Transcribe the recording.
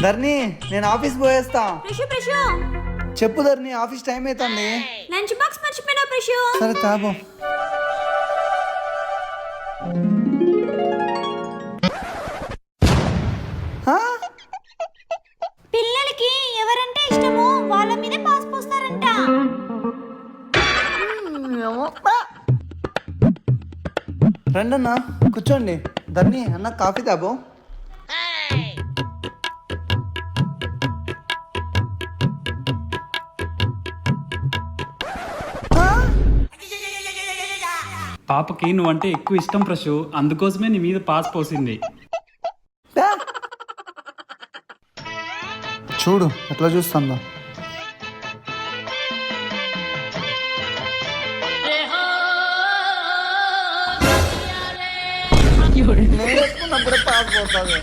ధర్ని నేను ఆఫీస్ పోయేస్తా. ప్రశు ప్రశు చెప్పు ధర్ని, ఆఫీస్ టైం అవుతుంది. లంచ్ బాక్స్ మర్చిపోయినా ప్రశు. సరే తాగు. పిల్లలకి ఎవరంటే ఇష్టమో వాళ్ళ మీదే పాస్ పోస్తారంట. రండి అన్న, కూర్చోండి. ధర్ని అన్న కాఫీ తాబో. పాపకి నువ్వంటే ఎక్కువ ఇష్టం ప్రశు, అందుకోసమే నీ మీద పాస్ పోసింది. చూడు ఎట్లా చూస్తుందో. నేను ఎత్తుకున్నప్పుడే పాస్ పోతుంది.